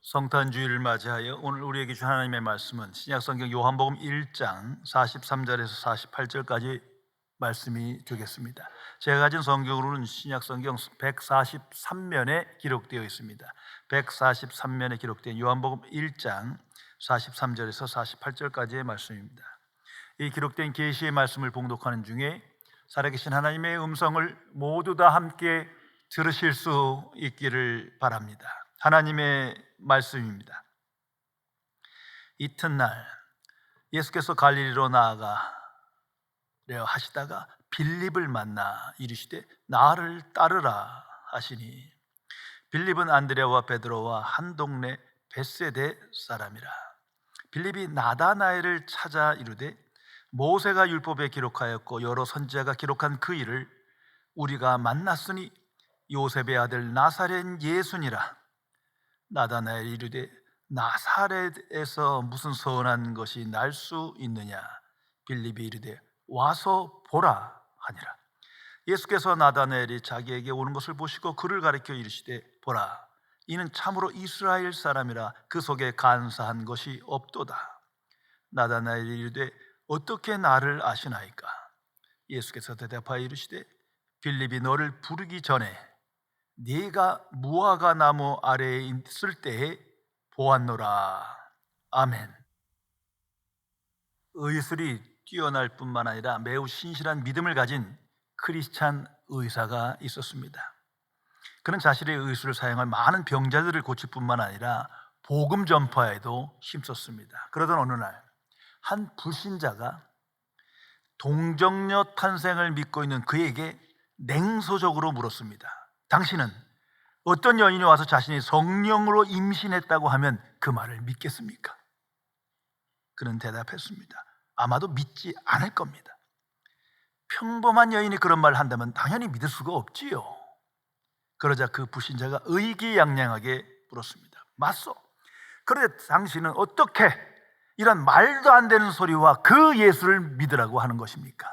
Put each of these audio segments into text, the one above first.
성탄주의를 맞이하여 오늘 우리에게 주신 하나님의 말씀은 신약성경 요한복음 1장 43절에서 48절까지 말씀이 되겠습니다. 제가 가진 성경으로는 신약성경 143면에 기록되어 있습니다. 143면에 기록된 요한복음 1장 43절에서 48절까지의 말씀입니다. 이 기록된 계시의 말씀을 봉독하는 중에 살아계신 하나님의 음성을 모두 다 함께 들으실 수 있기를 바랍니다. 하나님의 말씀입니다. 이튿날 예수께서 갈릴리로 나아가려 하시다가 빌립을 만나 이르시되 나를 따르라 하시니 빌립은 안드레와 베드로와 한 동네 벳세대 사람이라. 빌립이 나다나엘을 찾아 이르되 모세가 율법에 기록하였고 여러 선지자가 기록한 그 일을 우리가 만났으니 요셉의 아들 나사렛 예수니라. 나다나엘이 이르되 나사렛에서 무슨 선한 것이 날 수 있느냐. 빌립이 이르되 와서 보라 하니라. 예수께서 나다나엘이 자기에게 오는 것을 보시고 그를 가리켜 이르시되 보라, 이는 참으로 이스라엘 사람이라 그 속에 간사한 것이 없도다. 나다나엘이 이르되 어떻게 나를 아시나이까. 예수께서 대답하여 이르시되 빌립이 너를 부르기 전에 네가 무화과 나무 아래에 있을 때에 보았노라. 아멘. 의술이 뛰어날 뿐만 아니라 매우 신실한 믿음을 가진 크리스찬 의사가 있었습니다. 그는 자신의 의술을 사용한 많은 병자들을 고칠 뿐만 아니라 복음 전파에도 힘썼습니다. 그러던 어느 날 한 불신자가 동정녀 탄생을 믿고 있는 그에게 냉소적으로 물었습니다. 당신은 어떤 여인이 와서 자신이 성령으로 임신했다고 하면 그 말을 믿겠습니까? 그는 대답했습니다. 아마도 믿지 않을 겁니다. 평범한 여인이 그런 말을 한다면 당연히 믿을 수가 없지요. 그러자 그 불신자가 의기양양하게 물었습니다. 맞소. 그런데 당신은 어떻게 이런 말도 안 되는 소리와 그 예수를 믿으라고 하는 것입니까?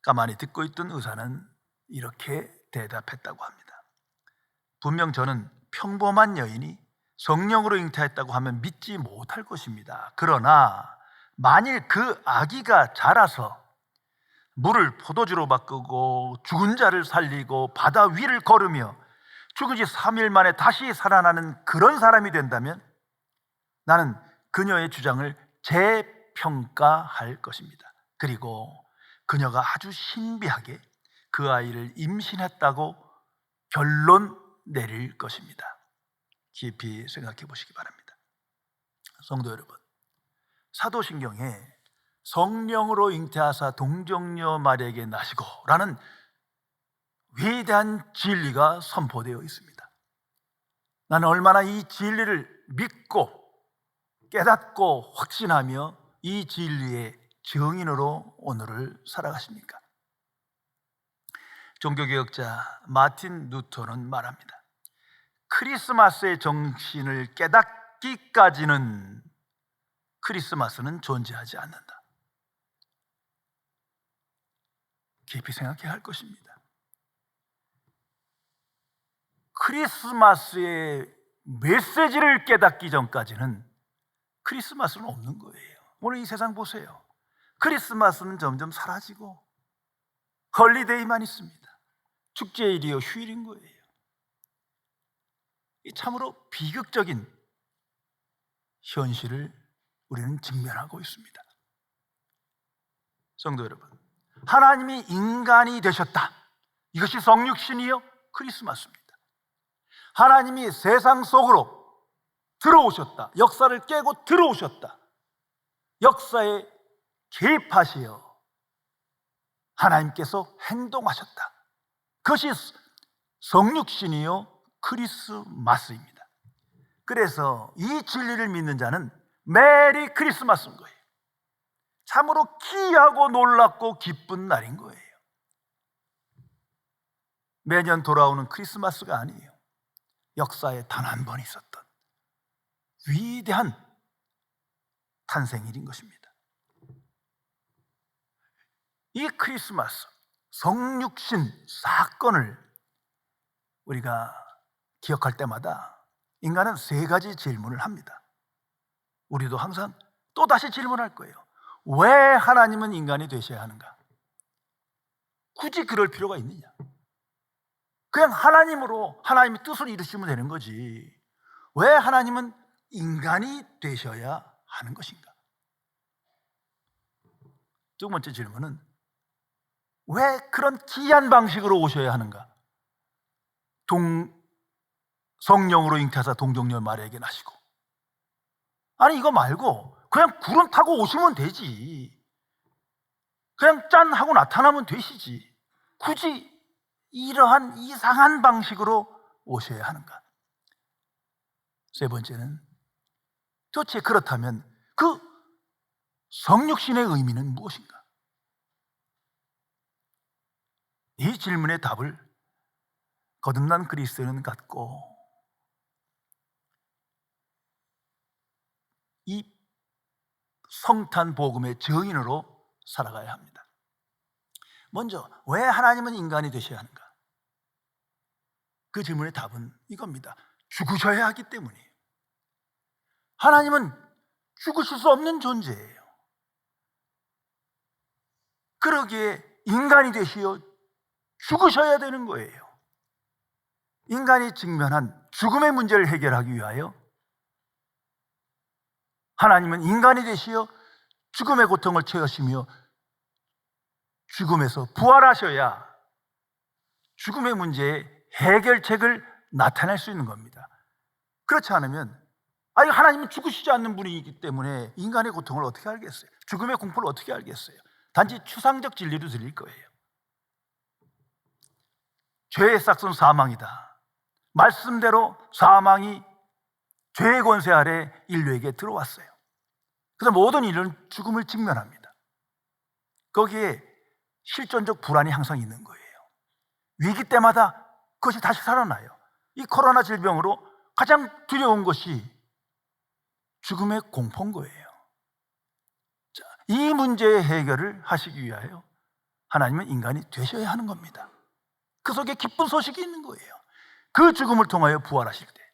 가만히 듣고 있던 의사는 이렇게 대답했다고 합니다. 분명 저는 평범한 여인이 성령으로 잉태했다고 하면 믿지 못할 것입니다. 그러나 만일 그 아기가 자라서 물을 포도주로 바꾸고 죽은 자를 살리고 바다 위를 걸으며 죽은 지 3일 만에 다시 살아나는 그런 사람이 된다면 나는 그녀의 주장을 재평가할 것입니다. 그리고 그녀가 아주 신비하게 그 아이를 임신했다고 결론 내릴 것입니다. 깊이 생각해 보시기 바랍니다. 성도 여러분, 사도신경에 성령으로 잉태하사 동정녀 마리아에게 나시고 라는 위대한 진리가 선포되어 있습니다. 나는 얼마나 이 진리를 믿고 깨닫고 확신하며 이 진리의 증인으로 오늘을 살아가십니까? 종교개혁자 마틴 루터는 말합니다. 크리스마스의 정신을 깨닫기까지는 크리스마스는 존재하지 않는다. 깊이 생각해야 할 것입니다. 크리스마스의 메시지를 깨닫기 전까지는 크리스마스는 없는 거예요. 오늘 이 세상 보세요. 크리스마스는 점점 사라지고 헐리데이만 있습니다. 축제일이요, 휴일인 거예요. 이 참으로 비극적인 현실을 우리는 직면하고 있습니다. 성도 여러분, 하나님이 인간이 되셨다. 이것이 성육신이요, 크리스마스입니다. 하나님이 세상 속으로 들어오셨다. 역사를 깨고 들어오셨다. 역사에 개입하시어 하나님께서 행동하셨다. 그것이 성육신이요 크리스마스입니다. 그래서 이 진리를 믿는 자는 메리 크리스마스인 거예요. 참으로 귀하고 놀랍고 기쁜 날인 거예요. 매년 돌아오는 크리스마스가 아니에요. 역사에 단 한 번 있었던 위대한 탄생일인 것입니다. 이 크리스마스 성육신 사건을 우리가 기억할 때마다 인간은 세 가지 질문을 합니다. 우리도 항상 또다시 질문할 거예요. 왜 하나님은 인간이 되셔야 하는가? 굳이 그럴 필요가 있느냐? 그냥 하나님으로 하나님의 뜻을 이루시면 되는 거지. 왜 하나님은 인간이 되셔야 하는 것인가? 두 번째 질문은 왜 그런 기이한 방식으로 오셔야 하는가? 성령으로 잉태하사 동정녀 마리아에게 나시고, 아니 이거 말고 그냥 구름 타고 오시면 되지. 그냥 짠 하고 나타나면 되시지. 굳이 이러한 이상한 방식으로 오셔야 하는가? 세 번째는 도대체 그렇다면 그 성육신의 의미는 무엇인가? 이 질문의 답을 거듭난 그리스도인은 갖고 이 성탄 복음의 증인으로 살아가야 합니다. 먼저 왜 하나님은 인간이 되셔야 하는가? 그 질문의 답은 이겁니다. 죽으셔야 하기 때문이에요. 하나님은 죽으실 수 없는 존재예요. 그러기에 인간이 되시어 죽으셔야 되는 거예요. 인간이 직면한 죽음의 문제를 해결하기 위하여 하나님은 인간이 되시어 죽음의 고통을 채우시며 죽음에서 부활하셔야 죽음의 문제의 해결책을 나타낼 수 있는 겁니다. 그렇지 않으면 하나님은 죽으시지 않는 분이기 때문에 인간의 고통을 어떻게 알겠어요? 죽음의 공포를 어떻게 알겠어요? 단지 추상적 진리로 들릴 거예요. 죄의 싹은 사망이다. 말씀대로 사망이 죄의 권세 아래 인류에게 들어왔어요. 그래서 모든 인류는 죽음을 직면합니다. 거기에 실존적 불안이 항상 있는 거예요. 위기 때마다 그것이 다시 살아나요. 이 코로나 질병으로 가장 두려운 것이 죽음의 공포인 거예요. 자, 이 문제의 해결을 하시기 위하여 하나님은 인간이 되셔야 하는 겁니다. 그 속에 기쁜 소식이 있는 거예요. 그 죽음을 통하여 부활하실 때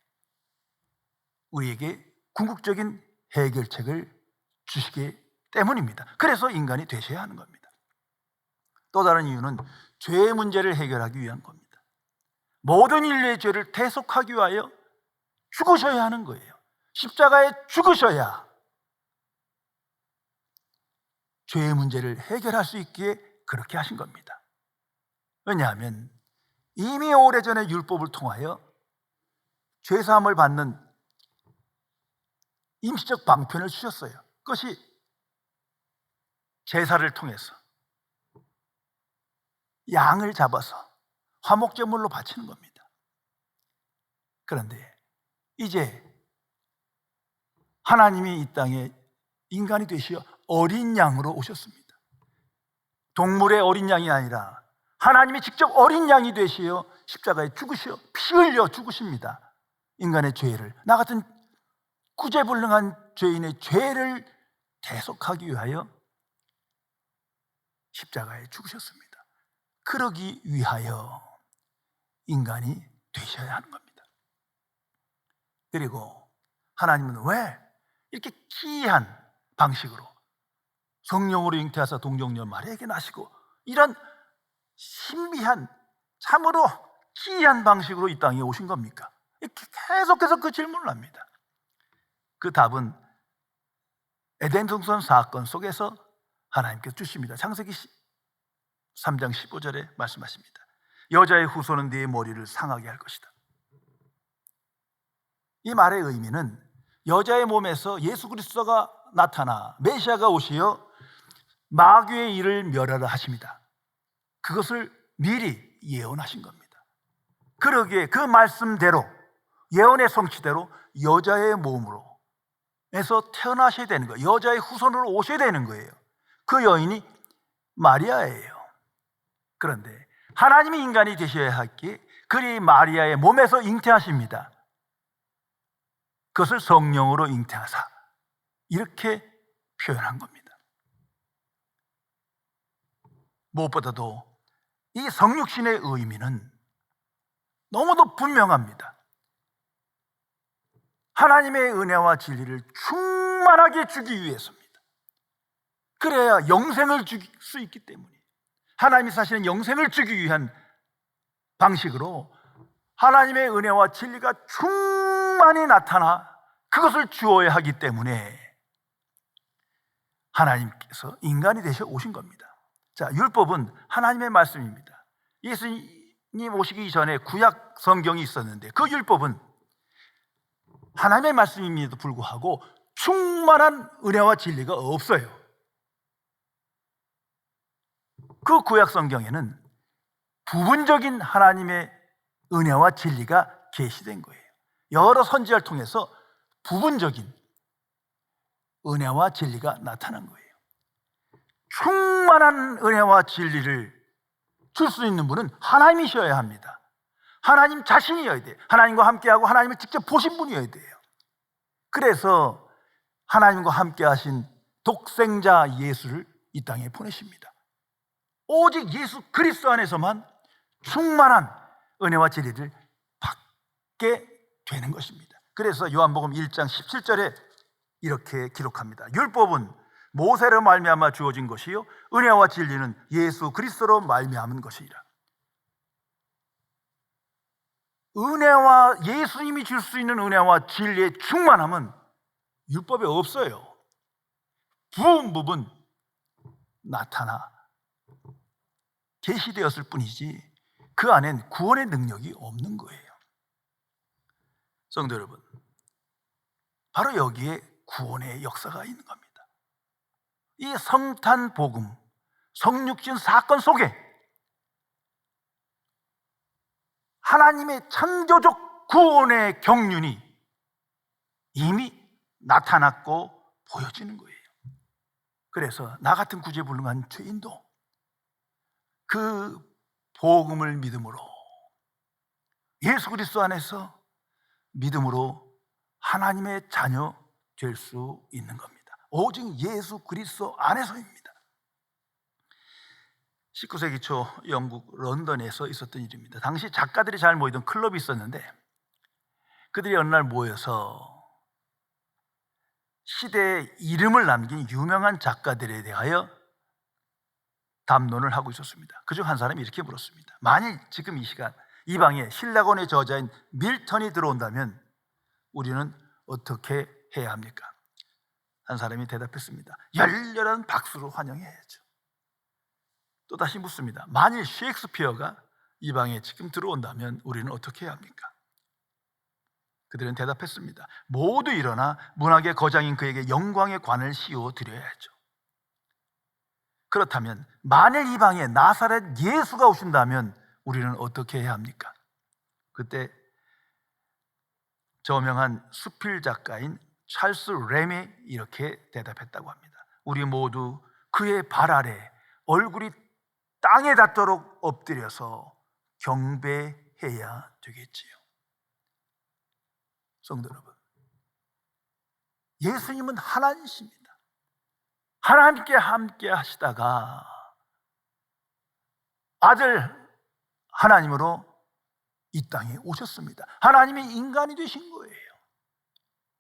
우리에게 궁극적인 해결책을 주시기 때문입니다. 그래서 인간이 되셔야 하는 겁니다. 또 다른 이유는 죄의 문제를 해결하기 위한 겁니다. 모든 인류의 죄를 대속하기 위하여 죽으셔야 하는 거예요. 십자가에 죽으셔야 죄의 문제를 해결할 수 있기에 그렇게 하신 겁니다. 왜냐하면 이미 오래전에 율법을 통하여 죄사함을 받는 임시적 방편을 주셨어요. 그것이 제사를 통해서 양을 잡아서 화목제물로 바치는 겁니다. 그런데 이제 하나님이 이 땅에 인간이 되시어 어린 양으로 오셨습니다. 동물의 어린 양이 아니라 하나님이 직접 어린 양이 되시어 십자가에 죽으시어 피 흘려 죽으십니다. 인간의 죄를, 나 같은 구제불능한 죄인의 죄를 대속하기 위하여 십자가에 죽으셨습니다. 그러기 위하여 인간이 되셔야 하는 겁니다. 그리고 하나님은 왜 이렇게 기이한 방식으로 성령으로 잉태하사 동정녀 마리아에게 나시고 이런 신비한 참으로 기이한 방식으로 이 땅에 오신 겁니까? 이렇게 계속해서 그 질문을 합니다. 그 답은 에덴 동산 사건 속에서 하나님께서 주십니다. 창세기 3장 15절에 말씀하십니다. 여자의 후손은 네 머리를 상하게 할 것이다. 이 말의 의미는 여자의 몸에서 예수 그리스도가 나타나 메시아가 오시어 마귀의 일을 멸하라 하십니다. 그것을 미리 예언하신 겁니다. 그러기에 그 말씀대로 예언의 성취대로 여자의 몸으로 에서 태어나셔야 되는 거예요. 여자의 후손으로 오셔야 되는 거예요. 그 여인이 마리아예요. 그런데 하나님이 인간이 되셔야 할게 그리 마리아의 몸에서 잉태하십니다. 그것을 성령으로 잉태하사 이렇게 표현한 겁니다. 무엇보다도 이 성육신의 의미는 너무도 분명합니다. 하나님의 은혜와 진리를 충만하게 주기 위해서입니다. 그래야 영생을 줄 수 있기 때문에, 하나님이 사실은 영생을 주기 위한 방식으로 하나님의 은혜와 진리가 충만히 나타나 그것을 주어야 하기 때문에 하나님께서 인간이 되셔 오신 겁니다. 자, 율법은 하나님의 말씀입니다. 예수님 오시기 전에 구약 성경이 있었는데 그 율법은 하나님의 말씀임에도 불구하고 충만한 은혜와 진리가 없어요. 그 구약 성경에는 부분적인 하나님의 은혜와 진리가 계시된 거예요. 여러 선지자를 통해서 부분적인 은혜와 진리가 나타난 거예요. 충만한 은혜와 진리를 줄 수 있는 분은 하나님이셔야 합니다. 하나님 자신이어야 돼요. 하나님과 함께하고 하나님을 직접 보신 분이어야 돼요. 그래서 하나님과 함께 하신 독생자 예수를 이 땅에 보내십니다. 오직 예수 그리스도 안에서만 충만한 은혜와 진리를 받게 되는 것입니다. 그래서 요한복음 1장 17절에 이렇게 기록합니다. 율법은 모세로 말미암아 주어진 것이요 은혜와 진리는 예수 그리스도로 말미암은 것이라. 은혜와 예수님이 줄 수 있는 은혜와 진리의 충만함은 율법에 없어요. 부분 나타나 계시되었을 뿐이지 그 안엔 구원의 능력이 없는 거예요. 성도 여러분, 바로 여기에 구원의 역사가 있는 겁니다. 이 성탄 복음, 성육신 사건 속에 하나님의 창조적 구원의 경륜이 이미 나타났고 보여지는 거예요. 그래서 나 같은 구제불능한 죄인도 그 복음을 믿음으로, 예수 그리스도 안에서 믿음으로 하나님의 자녀 될 수 있는 겁니다. 오직 예수 그리스도 안에서입니다. 19세기 초 영국 런던에서 있었던 일입니다. 당시 작가들이 잘 모이던 클럽이 있었는데 그들이 어느 날 모여서 시대에 이름을 남긴 유명한 작가들에 대하여 담론을 하고 있었습니다. 그중 한 사람이 이렇게 물었습니다. 만일 지금 이 시간 이 방에 신라곤의 저자인 밀턴이 들어온다면 우리는 어떻게 해야 합니까? 한 사람이 대답했습니다. 열렬한 박수로 환영해야죠. 또 다시 묻습니다. 만일 셰익스피어가 이 방에 지금 들어온다면 우리는 어떻게 해야 합니까? 그들은 대답했습니다. 모두 일어나 문학의 거장인 그에게 영광의 관을 씌워 드려야죠. 그렇다면 만일 이 방에 나사렛 예수가 오신다면 우리는 어떻게 해야 합니까? 그때 저명한 수필 작가인 찰스 램이 이렇게 대답했다고 합니다. 우리 모두 그의 발 아래 얼굴이 땅에 닿도록 엎드려서 경배해야 되겠지요. 성도 여러분, 예수님은 하나님이십니다. 하나님께 함께 하시다가 아들 하나님으로 이 땅에 오셨습니다. 하나님이 인간이 되신 거예요.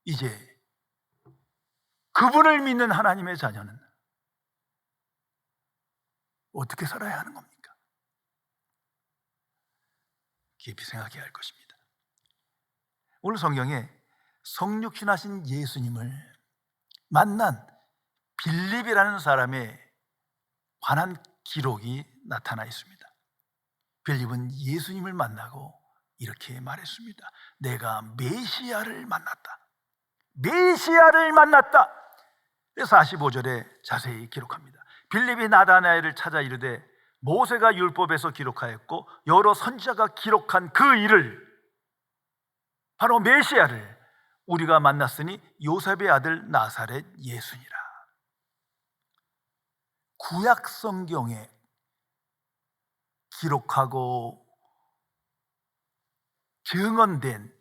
이제 그분을 믿는 하나님의 자녀는 어떻게 살아야 하는 겁니까? 깊이 생각해야 할 것입니다. 오늘 성경에 성육신하신 예수님을 만난 빌립이라는 사람에 관한 기록이 나타나 있습니다. 빌립은 예수님을 만나고 이렇게 말했습니다. 내가 메시아를 만났다. 메시아를 만났다. 45절에 자세히 기록합니다. 빌립이 나다나엘을 찾아 이르되 모세가 율법에서 기록하였고 여러 선지자가 기록한 그 일을, 바로 메시아를 우리가 만났으니 요셉의 아들 나사렛 예수니라. 구약 성경에 기록하고 증언된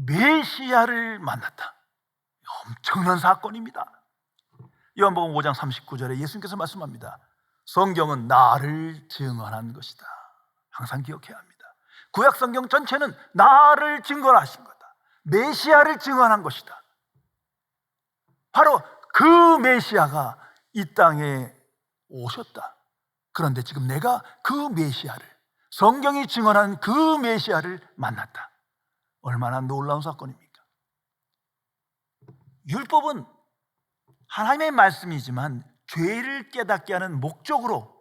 메시아를 만났다. 엄청난 사건입니다. 요한복음 5장 39절에 예수님께서 말씀합니다. 성경은 나를 증언한 것이다. 항상 기억해야 합니다. 구약 성경 전체는 나를 증언하신 거다. 메시아를 증언한 것이다. 바로 그 메시아가 이 땅에 오셨다. 그런데 지금 내가 그 메시아를, 성경이 증언한 그 메시아를 만났다. 얼마나 놀라운 사건입니까? 율법은 하나님의 말씀이지만 죄를 깨닫게 하는 목적으로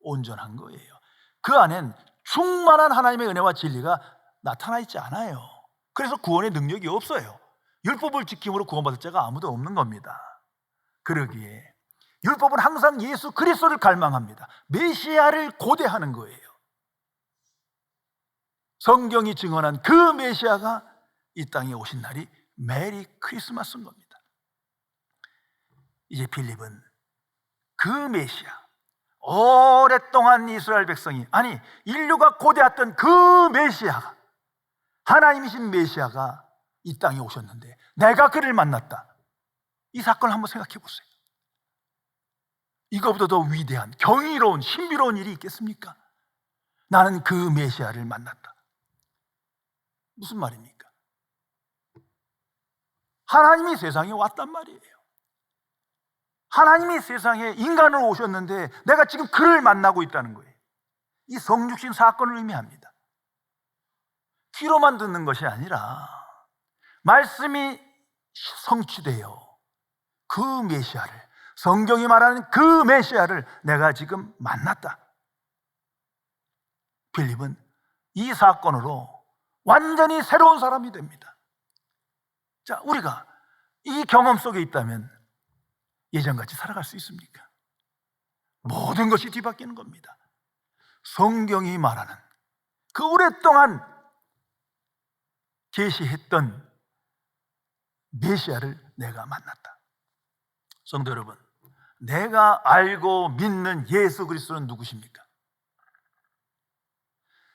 온전한 거예요. 그 안엔 충만한 하나님의 은혜와 진리가 나타나 있지 않아요. 그래서 구원의 능력이 없어요. 율법을 지킴으로 구원받을 자가 아무도 없는 겁니다. 그러기에 율법은 항상 예수 그리스도를 갈망합니다. 메시아를 고대하는 거예요. 성경이 증언한 그 메시아가 이 땅에 오신 날이 메리 크리스마스인 겁니다. 이제 빌립은 그 메시아, 오랫동안 이스라엘 백성이, 아니 인류가 고대했던 그 메시아가, 하나님이신 메시아가 이 땅에 오셨는데 내가 그를 만났다. 이 사건을 한번 생각해 보세요. 이거보다 더 위대한, 경이로운, 신비로운 일이 있겠습니까? 나는 그 메시아를 만났다. 무슨 말입니까? 하나님이 세상에 왔단 말이에요. 하나님이 세상에 인간으로 오셨는데 내가 지금 그를 만나고 있다는 거예요. 이 성육신 사건을 의미합니다. 귀로만 듣는 것이 아니라 말씀이 성취되어 그 메시아를, 성경이 말하는 그 메시아를 내가 지금 만났다. 빌립은 이 사건으로 완전히 새로운 사람이 됩니다. 자, 우리가 이 경험 속에 있다면 예전같이 살아갈 수 있습니까? 모든 것이 뒤바뀌는 겁니다. 성경이 말하는 그 오랫동안 계시했던 메시아를 내가 만났다. 성도 여러분, 내가 알고 믿는 예수 그리스도는 누구십니까?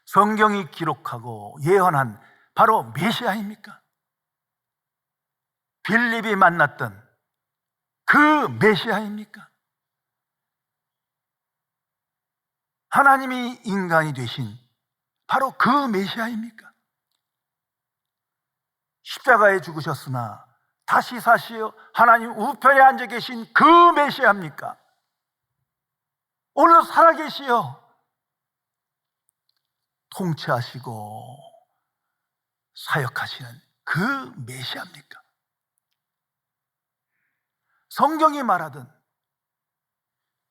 성경이 기록하고 예언한 바로 메시아입니까? 빌립이 만났던 그 메시아입니까? 하나님이 인간이 되신 바로 그 메시아입니까? 십자가에 죽으셨으나 다시 사시어 하나님 우편에 앉아 계신 그 메시아입니까? 오늘도 살아계시어 통치하시고 사역하시는 그 메시아입니까? 성경이 말하던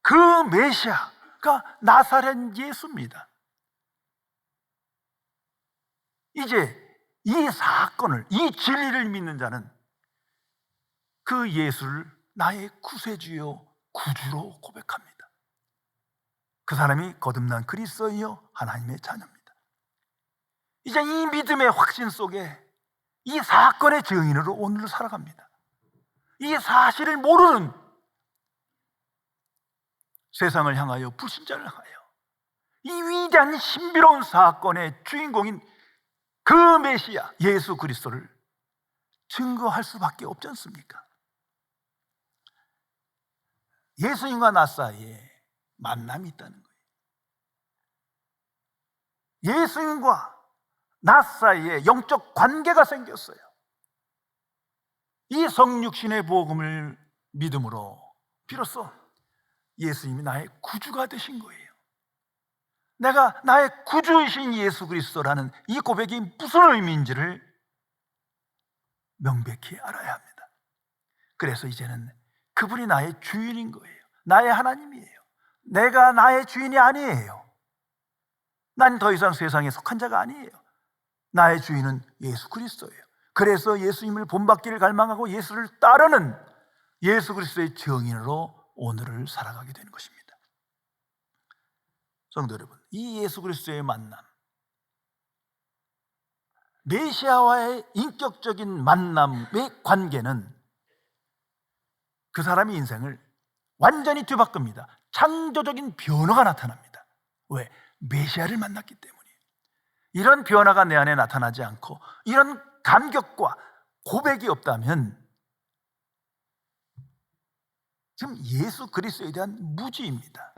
그 메시아가 나사렛 예수입니다. 이제 이 사건을, 이 진리를 믿는 자는 그 예수를 나의 구세주요 구주로 고백합니다. 그 사람이 거듭난 그리스도이요 하나님의 자녀입니다. 이제 이 믿음의 확신 속에 이 사건의 증인으로 오늘을 살아갑니다. 이 사실을 모르는 세상을 향하여, 불신자를 향하여 이 위대한 신비로운 사건의 주인공인 그 메시아 예수 그리스도를 증거할 수밖에 없지 않습니까? 예수님과 나 사이에 만남이 있다는 거예요. 예수님과 나 사이에 영적 관계가 생겼어요. 이 성육신의 복음을 믿음으로 비로소 예수님이 나의 구주가 되신 거예요. 내가 나의 구주이신 예수 그리스도라는 이 고백이 무슨 의미인지를 명백히 알아야 합니다. 그래서 이제는 그분이 나의 주인인 거예요. 나의 하나님이에요. 내가 나의 주인이 아니에요. 난 더 이상 세상에 속한 자가 아니에요. 나의 주인은 예수 그리스도예요. 그래서 예수님을 본받기를 갈망하고 예수를 따르는 예수 그리스도의 증인으로 오늘을 살아가게 되는 것입니다. 성도 여러분, 이 예수 그리스도의 만남, 메시아와의 인격적인 만남의 관계는 그 사람의 인생을 완전히 뒤바꿉니다. 창조적인 변화가 나타납니다. 왜? 메시아를 만났기 때문이에요. 이런 변화가 내 안에 나타나지 않고 이런 감격과 고백이 없다면 지금 예수 그리스도에 대한 무지입니다.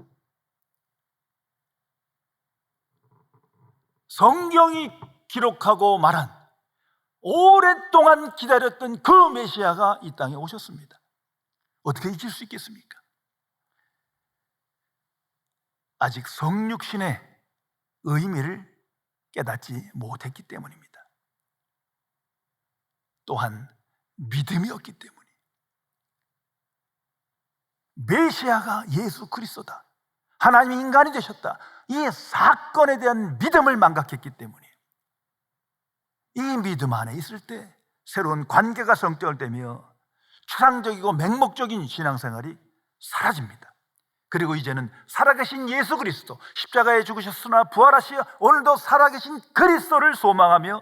성경이 기록하고 말한 오랫동안 기다렸던 그 메시아가 이 땅에 오셨습니다. 어떻게 잊을 수 있겠습니까? 아직 성육신의 의미를 깨닫지 못했기 때문입니다. 또한 믿음이 없기 때문에 메시아가 예수 그리스도다, 하나님이 인간이 되셨다, 이 사건에 대한 믿음을 망각했기 때문에 이 믿음 안에 있을 때 새로운 관계가 성격되며 추상적이고 맹목적인 신앙생활이 사라집니다. 그리고 이제는 살아계신 예수 그리스도, 십자가에 죽으셨으나 부활하시어 오늘도 살아계신 그리스도를 소망하며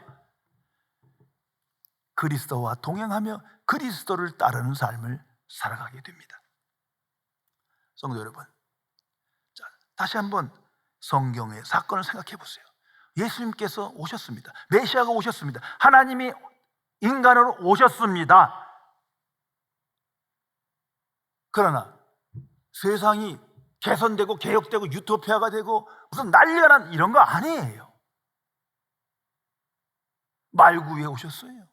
그리스도와 동행하며 그리스도를 따르는 삶을 살아가게 됩니다. 성도 여러분, 자, 다시 한번 성경의 사건을 생각해 보세요. 예수님께서 오셨습니다. 메시아가 오셨습니다. 하나님이 인간으로 오셨습니다. 그러나 세상이 개선되고 개혁되고 유토피아가 되고 무슨 난리가 난 이런 거 아니에요. 말구 위에 오셨어요.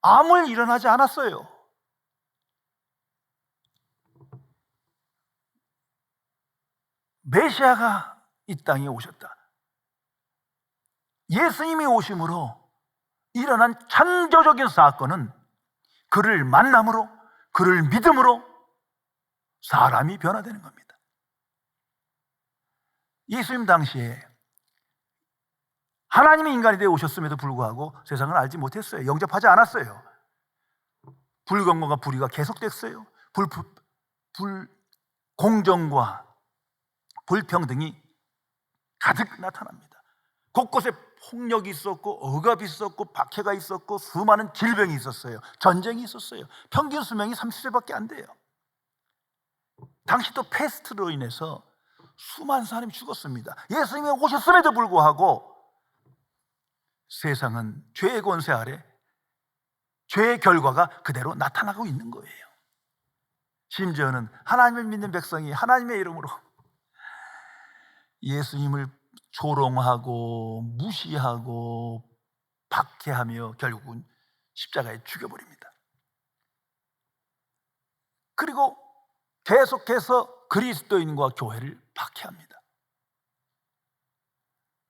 아무 일 일어나지 않았어요. 메시아가 이 땅에 오셨다. 예수님이 오심으로 일어난 창조적인 사건은 그를 만남으로, 그를 믿음으로 사람이 변화되는 겁니다. 예수님 당시에 하나님이 인간이 되어 오셨음에도 불구하고 세상을 알지 못했어요. 영접하지 않았어요. 불공정과 불의가 계속됐어요. 공정과 불평등이 가득 나타납니다. 곳곳에 폭력이 있었고 억압이 있었고 박해가 있었고 수많은 질병이 있었어요. 전쟁이 있었어요. 평균 수명이 30세밖에 안 돼요. 당시 또 패스트로 인해서 수많은 사람이 죽었습니다. 예수님이 오셨음에도 불구하고 세상은 죄의 권세 아래 죄의 결과가 그대로 나타나고 있는 거예요. 심지어는 하나님을 믿는 백성이 하나님의 이름으로 예수님을 조롱하고 무시하고 박해하며 결국은 십자가에 죽여버립니다. 그리고 계속해서 그리스도인과 교회를 박해합니다.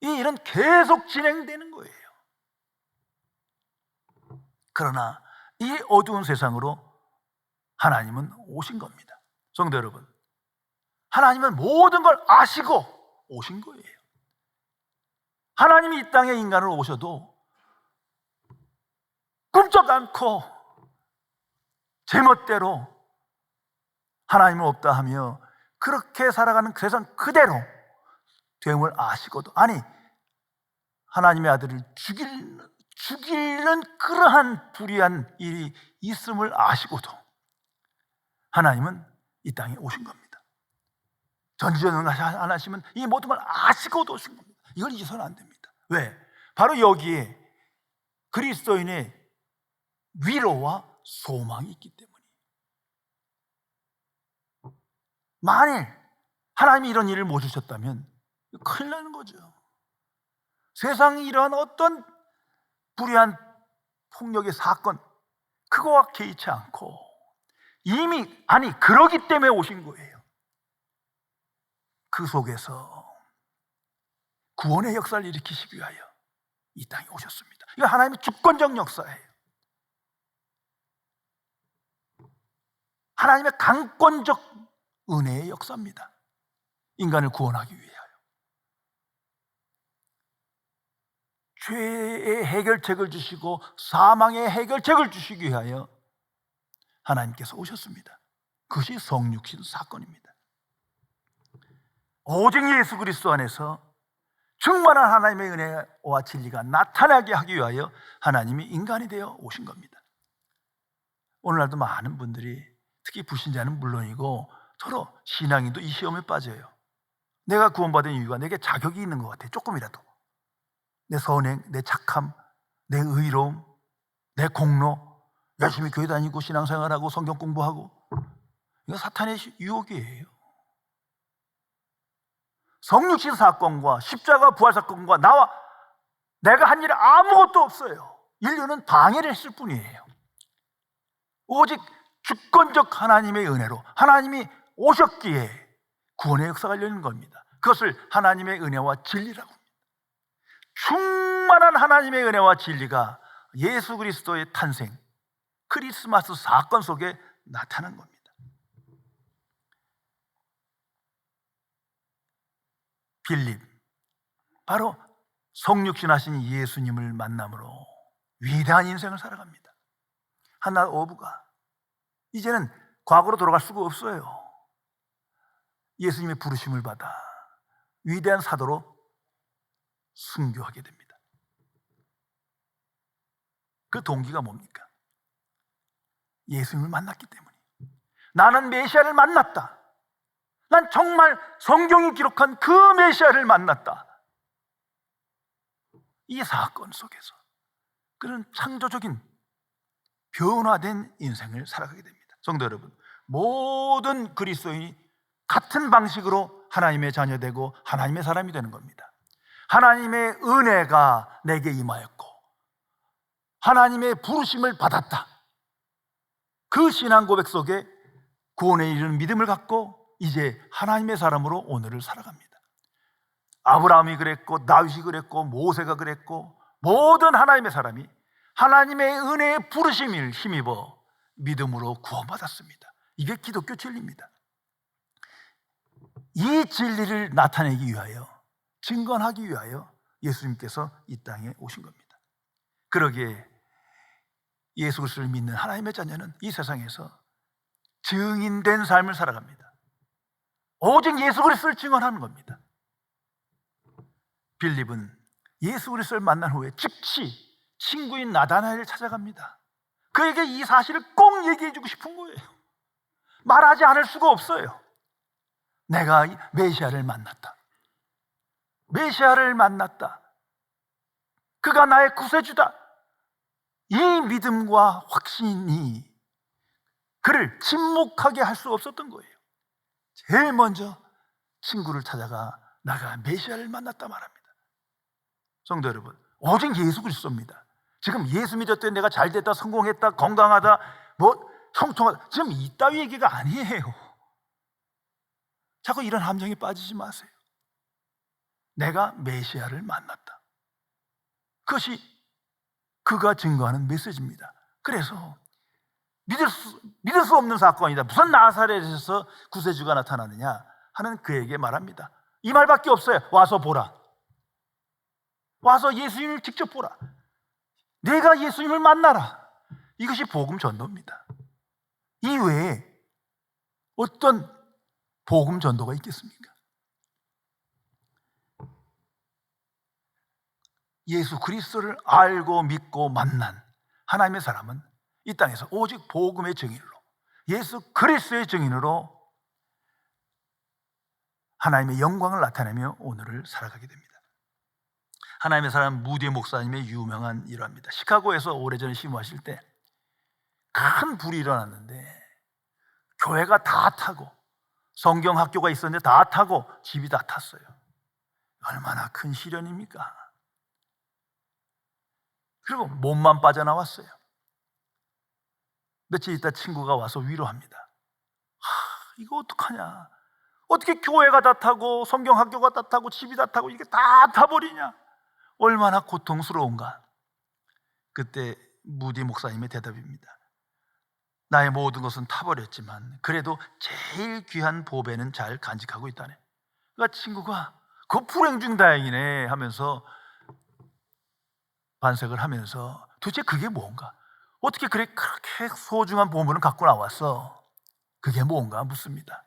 이 일은 계속 진행되는 거예요. 그러나 이 어두운 세상으로 하나님은 오신 겁니다. 성도 여러분, 하나님은 모든 걸 아시고 오신 거예요. 하나님이 이 땅에 인간으로 오셔도 꿈쩍 않고 제멋대로 하나님은 없다 하며 그렇게 살아가는 세상 그대로 됨을 아시고도, 아니 하나님의 아들을 죽이는 그러한 불의한 일이 있음을 아시고도 하나님은 이 땅에 오신 겁니다. 전지전능을 안 하시면 이 모든 걸 아시고도 오신 겁니다. 이걸 잊어서는 안 됩니다. 왜? 바로 여기에 그리스도인의 위로와 소망이 있기 때문에. 만일 하나님이 이런 일을 못 주셨다면 큰일 나는 거죠. 세상이 이러한 어떤 불의한 폭력의 사건 그거와 개의치 않고 이미 그러기 때문에 오신 거예요. 그 속에서 구원의 역사를 일으키시기 위하여 이 땅에 오셨습니다. 이거 하나님의 주권적 역사예요. 하나님의 강권적 은혜의 역사입니다. 인간을 구원하기 위하여. 죄의 해결책을 주시고 사망의 해결책을 주시기 위하여 하나님께서 오셨습니다. 그것이 성육신 사건입니다. 오직 예수 그리스도 안에서 충만한 하나님의 은혜와 진리가 나타나게 하기 위하여 하나님이 인간이 되어 오신 겁니다. 오늘날도 많은 분들이, 특히 불신자는 물론이고 서로 신앙인도 이 시험에 빠져요. 내가 구원받은 이유가 내게 자격이 있는 것 같아. 조금이라도 내 선행, 내 착함, 내 의로움, 내 공로, 열심히 교회 다니고 신앙생활하고 성경 공부하고. 이거 사탄의 유혹이에요. 성육신 사건과 십자가 부활 사건과 나와 내가 한 일 아무것도 없어요. 인류는 방해를 했을 뿐이에요. 오직 주권적 하나님의 은혜로 하나님이 오셨기에 구원의 역사가 열리는 겁니다. 그것을 하나님의 은혜와 진리라고 합니다. 충만한 하나님의 은혜와 진리가 예수 그리스도의 탄생, 크리스마스 사건 속에 나타난 겁니다. 빌립, 바로 성육신하신 예수님을 만남으로 위대한 인생을 살아갑니다. 한낱 어부가 이제는 과거로 돌아갈 수가 없어요. 예수님의 부르심을 받아 위대한 사도로 순교하게 됩니다. 그 동기가 뭡니까? 예수님을 만났기 때문이에요. 나는 메시아를 만났다. 난 정말 성경이 기록한 그 메시아를 만났다. 이 사건 속에서 그런 창조적인 변화된 인생을 살아가게 됩니다. 성도 여러분, 모든 그리스도인이 같은 방식으로 하나님의 자녀되고 하나님의 사람이 되는 겁니다. 하나님의 은혜가 내게 임하였고 하나님의 부르심을 받았다. 그 신앙 고백 속에 구원에 이르는 믿음을 갖고 이제 하나님의 사람으로 오늘을 살아갑니다. 아브라함이 그랬고 다윗이 그랬고 모세가 그랬고 모든 하나님의 사람이 하나님의 은혜의 부르심을 힘입어 믿음으로 구원받았습니다. 이게 기독교 진리입니다. 이 진리를 나타내기 위하여, 증거하기 위하여 예수님께서 이 땅에 오신 겁니다. 그러기에 예수 그리스도를 믿는 하나님의 자녀는 이 세상에서 증인된 삶을 살아갑니다. 오직 예수 그리스도를 증언하는 겁니다. 빌립은 예수 그리스도를 만난 후에 즉시 친구인 나다나엘을 찾아갑니다. 그에게 이 사실을 꼭 얘기해 주고 싶은 거예요. 말하지 않을 수가 없어요. 내가 메시아를 만났다. 메시아를 만났다. 그가 나의 구세주다. 이 믿음과 확신이 그를 침묵하게 할 수 없었던 거예요. 제일 먼저 친구를 찾아가 나가 메시아를 만났다 말합니다. 성도 여러분, 오직 예수 그리스도입니다. 지금 예수 믿었더니 내가 잘됐다, 성공했다, 건강하다, 형통하다, 지금 이따위 얘기가 아니에요. 자꾸 이런 함정에 빠지지 마세요. 내가 메시아를 만났다. 그것이 그가 증거하는 메시지입니다. 그래서 믿을 수 없는 사건이다. 무슨 나사렛에서 구세주가 나타나느냐 하는 그에게 말합니다. 이 말밖에 없어요. 와서 보라. 와서 예수님을 직접 보라. 내가 예수님을 만나라. 이것이 복음 전도입니다. 이 외에 어떤 복음 전도가 있겠습니까? 예수 그리스도를 알고 믿고 만난 하나님의 사람은 이 땅에서 오직 복음의 증인으로, 예수 그리스도의 증인으로 하나님의 영광을 나타내며 오늘을 살아가게 됩니다. 하나님의 사람 무디 목사님의 유명한 일화입니다. 시카고에서 오래전에 심호하실 때 큰 불이 일어났는데 교회가 다 타고, 성경 학교가 있었는데 다 타고, 집이 다 탔어요. 얼마나 큰 시련입니까? 그리고 몸만 빠져나왔어요. 며칠 있다 친구가 와서 위로합니다. 이거 어떡하냐? 어떻게 교회가 다 타고 성경 학교가 다 타고 집이 다 타고 이게 다 타버리냐? 얼마나 고통스러운가? 그때 무디 목사님의 대답입니다. 나의 모든 것은 타버렸지만 그래도 제일 귀한 보배는 잘 간직하고 있다네. 그러니까 친구가 그 불행 중 다행이네 하면서 반색을 하면서 도대체 그게 뭔가? 어떻게 그렇게 소중한 보물을 갖고 나왔어? 그게 뭔가 묻습니다.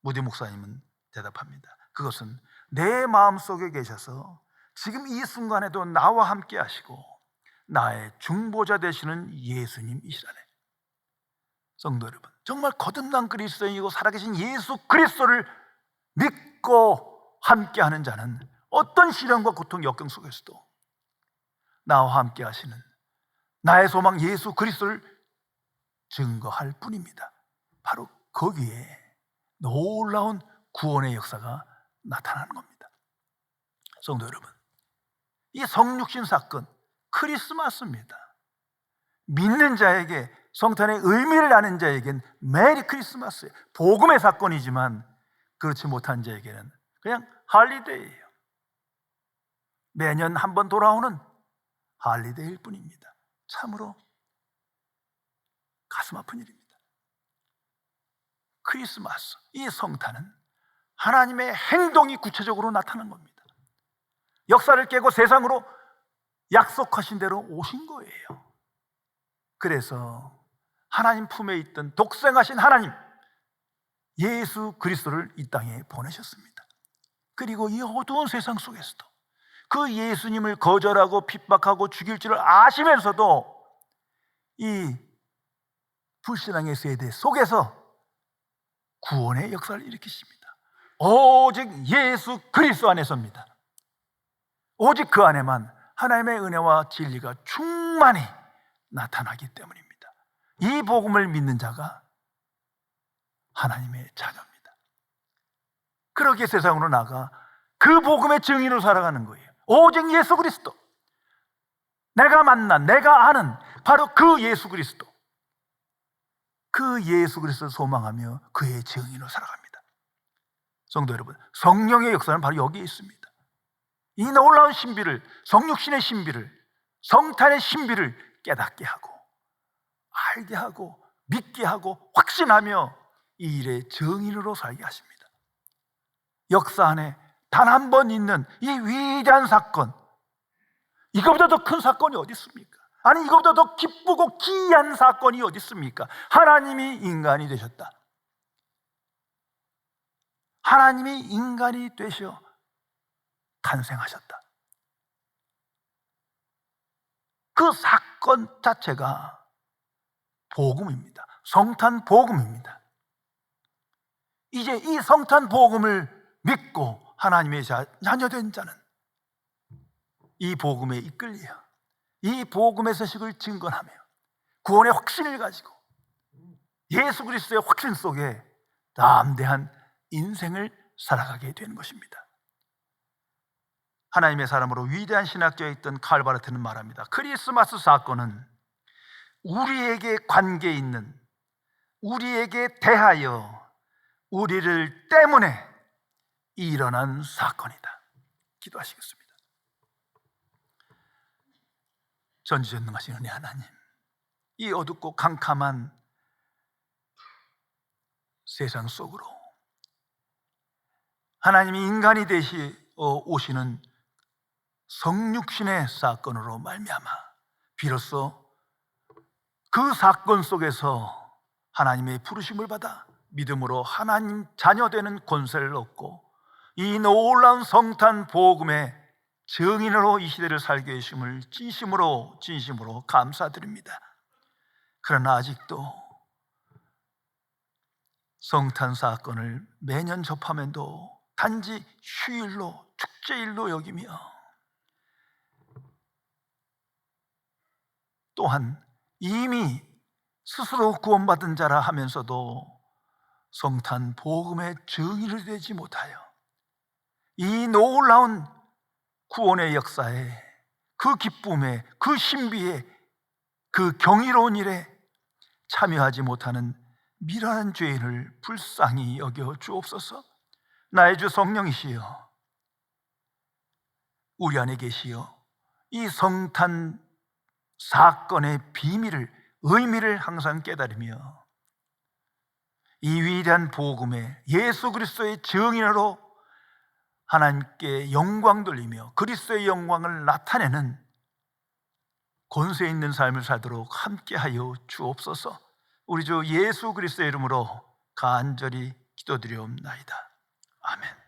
무디 목사님은 대답합니다. 그것은 내 마음속에 계셔서 지금 이 순간에도 나와 함께 하시고 나의 중보자 되시는 예수님이시라네. 성도 여러분, 정말 거듭난 그리스도인이고 살아계신 예수 그리스도를 믿고 함께하는 자는 어떤 시련과 고통, 역경 속에서도 나와 함께 하시는 나의 소망 예수 그리스도를 증거할 뿐입니다. 바로 거기에 놀라운 구원의 역사가 나타나는 겁니다. 성도 여러분, 이 성육신 사건, 크리스마스입니다. 믿는 자에게, 성탄의 의미를 아는 자에겐 메리 크리스마스예요. 복음의 사건이지만 그렇지 못한 자에게는 그냥 할리데이예요. 매년 한 번 돌아오는 할리데이일 뿐입니다. 참으로 가슴 아픈 일입니다. 크리스마스, 이 성탄은 하나님의 행동이 구체적으로 나타난 겁니다. 역사를 깨고 세상으로 약속하신 대로 오신 거예요. 그래서 하나님 품에 있던 독생하신 하나님 예수 그리스도를 이 땅에 보내셨습니다. 그리고 이 어두운 세상 속에서도 그 예수님을 거절하고 핍박하고 죽일 줄을 아시면서도 이 불신앙의 세대 속에서 구원의 역사를 일으키십니다. 오직 예수 그리스도 안에서입니다. 오직 그 안에만 하나님의 은혜와 진리가 충만히 나타나기 때문입니다. 이 복음을 믿는 자가 하나님의 자녀입니다. 그렇게 세상으로 나가 그 복음의 증인으로 살아가는 거예요. 오직 예수 그리스도, 내가 만난, 내가 아는 바로 그 예수 그리스도, 그 예수 그리스도를 소망하며 그의 증인으로 살아갑니다. 성도 여러분, 성령의 역사는 바로 여기에 있습니다. 이 놀라운 신비를, 성육신의 신비를, 성탄의 신비를 깨닫게 하고 알게 하고 믿게 하고 확신하며 이 일의 증인으로 살게 하십니다. 역사 안에 단 한 번 있는 이 위대한 사건, 이거보다 더 큰 사건이 어디 있습니까? 아니, 이거보다 더 기쁘고 기이한 사건이 어디 있습니까? 하나님이 인간이 되셨다. 하나님이 인간이 되셔 탄생하셨다. 그 사건 자체가 복음입니다. 성탄 복음입니다. 이제 이 성탄 복음을 믿고 하나님의 자녀된 자는 이 복음에 이끌려 이 복음의 소식을 증거하며 구원의 확신을 가지고 예수 그리스도의 확신 속에 담대한 인생을 살아가게 되는 것입니다. 하나님의 사람으로 위대한 신학자에 있던 칼 바르트는 말합니다. 크리스마스 사건은 우리에게 관계 있는, 우리에게 대하여, 우리를 때문에 일어난 사건이다. 기도하시겠습니다. 전지전능하신 은혜 하나님, 이 어둡고 캄캄한 세상 속으로 하나님이 인간이 되시어 오시는 성육신의 사건으로 말미암아 비로소 그 사건 속에서 하나님의 부르심을 받아 믿음으로 하나님 자녀되는 권세를 얻고 이 놀라운 성탄 복음의 증인으로 이 시대를 살게 해주심을 진심으로 감사드립니다. 그러나 아직도 성탄 사건을 매년 접하면도 단지 휴일로, 축제일로 여기며 또한 이미 스스로 구원받은 자라 하면서도 성탄 복음의 증인이 되지 못하여 이 놀라운 구원의 역사에, 그 기쁨에, 그 신비에, 그 경이로운 일에 참여하지 못하는 미련한 죄인을 불쌍히 여겨 주옵소서. 나의 주 성령이시여, 우리 안에 계시어 이 성탄 사건의 비밀을, 의미를 항상 깨달으며 이 위대한 복음의 예수 그리스도의 증인으로 하나님께 영광 돌리며 그리스도의 영광을 나타내는 권세 있는 삶을 살도록 함께하여 주옵소서. 우리 주 예수 그리스도의 이름으로 간절히 기도드리옵나이다. 아멘.